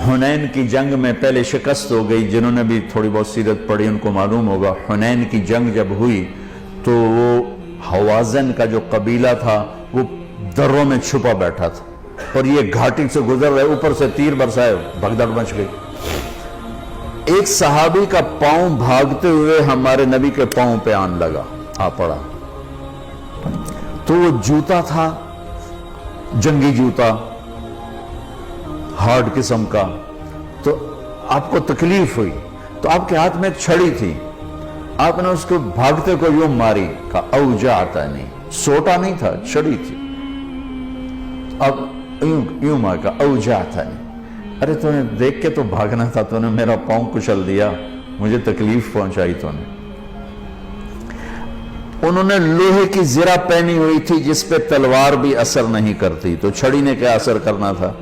حنین کی جنگ میں پہلے شکست ہو گئی. جنہوں نے بھی تھوڑی بہت سیرت پڑھی ان کو معلوم ہوگا. حنین کی جنگ جب ہوئی تو وہ حوازن کا جو قبیلہ تھا وہ دروں میں چھپا بیٹھا تھا اور یہ گھاٹی سے گزر رہے, اوپر سے تیر برسائے, بھگدڑ مچ گئی. ایک صحابی کا پاؤں بھاگتے ہوئے ہمارے نبی کے پاؤں پہ آن لگا, آ پڑا. تو وہ جوتا تھا, جنگی جوتا, ہارڈ قسم کا. تو آپ کو تکلیف ہوئی تو آپ کے ہاتھ میں ایک چھڑی تھی, آپ نے اس کو بھاگتے کو یوں ماری, کہا اوجعتنی. سوٹا نہیں تھا, چھڑی تھی. اب یوں مار, کہا اوجعتنی. ارے تو نے دیکھ کے تو بھاگنا تھا, تو نے میرا پاؤں کچل دیا, مجھے تکلیف پہنچائی تو نے. انہوں نے لوہے کی زرہ پہنی ہوئی تھی جس پہ تلوار بھی اثر نہیں کرتی, تو چھڑی نے کیا اثر کرنا تھا؟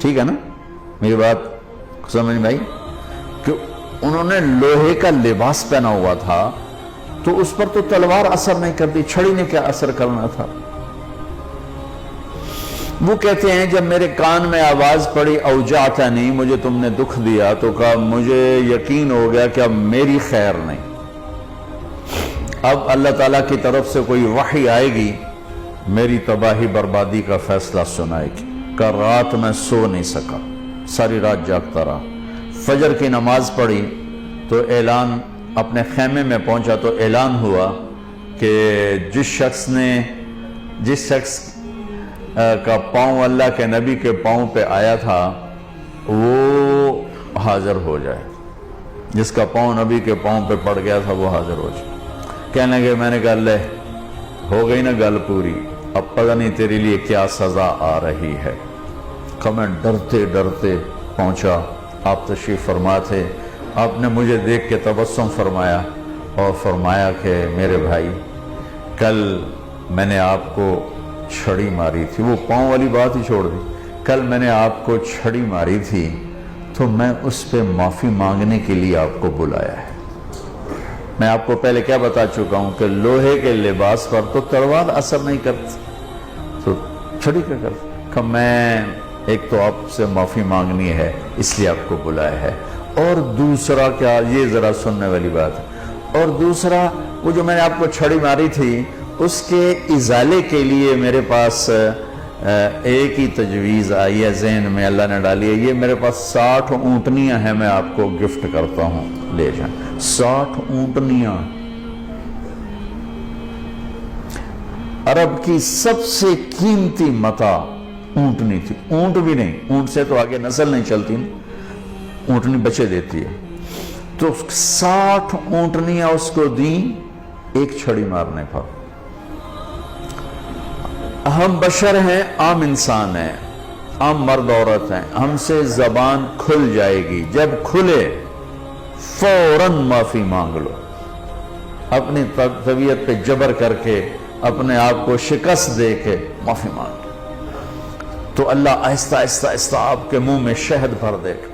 ٹھیک ہے نا میری بات سمجھ میں آئی؟ کہ انہوں نے لوہے کا لباس پہنا ہوا تھا تو اس پر تو تلوار اثر نہیں کرتی, چھڑی نے کیا اثر کرنا تھا؟ وہ کہتے ہیں جب میرے کان میں آواز پڑی اوجعتنی, مجھے تم نے دکھ دیا, تو کہا مجھے یقین ہو گیا کہ اب میری خیر نہیں, اب اللہ تعالیٰ کی طرف سے کوئی وحی آئے گی, میری تباہی بربادی کا فیصلہ سنائے گی. کہ رات میں سو نہیں سکا, ساری رات جاگتا رہا. فجر کی نماز پڑھی تو اعلان, اپنے خیمے میں پہنچا تو اعلان ہوا کہ جس شخص کا پاؤں اللہ کے نبی کے پاؤں پہ آیا تھا وہ حاضر ہو جائے, جس کا پاؤں نبی کے پاؤں پہ پڑ گیا تھا وہ حاضر ہو جائے. کہنے لگے, میں نے کہا لے ہو گئی نا گل پوری, اب پتہ نہیں تیرے لیے کیا سزا آ رہی ہے. کہ میں ڈرتے ڈرتے پہنچا, آپ تشریف فرما تھے. آپ نے مجھے دیکھ کے تبسم فرمایا اور فرمایا کہ میرے بھائی کل میں نے آپ کو چھڑی ماری تھی, وہ پاؤں والی بات ہی چھوڑ دی, کل میں نے آپ کو چھڑی ماری تھی تو میں اس پہ معافی مانگنے کے لیے آپ کو بلایا ہے. میں آپ کو پہلے کیا بتا چکا ہوں کہ لوہے کے لباس پر تو تلوار اثر نہیں کرتی, تو چھڑی کیا کرتی. کہ میں ایک تو آپ سے معافی مانگنی ہے اس لیے آپ کو بلایا ہے, اور دوسرا کیا, یہ ذرا سننے والی بات ہے, اور دوسرا وہ جو میں نے آپ کو چھڑی ماری تھی اس کے ازالے کے لیے میرے پاس ایک ہی تجویز آئی ہے ذہن میں, اللہ نے ڈالی ہے, یہ میرے پاس 60 اونٹنیاں ہیں, میں آپ کو گفٹ کرتا ہوں, لے جائیں. 60 اونٹنیاں. عرب کی سب سے قیمتی متاع اونٹنی تھی. اونٹ بھی نہیں, اونٹ سے تو آگے نسل نہیں چلتی, اونٹنی بچے دیتی ہے. تو 60 اونٹنیاں اس کو دیں ایک چھڑی مارنے پر. ہم بشر ہیں, عام انسان ہیں, عام مرد عورت ہیں, ہم سے زبان کھل جائے گی, جب کھلے فوراً معافی مانگ لو. اپنی طبیعت پہ جبر کر کے, اپنے آپ کو شکست دے کے معافی مانگ لو, تو اللہ آہستہ آہستہ آپ کے منہ میں شہد بھر دے گا.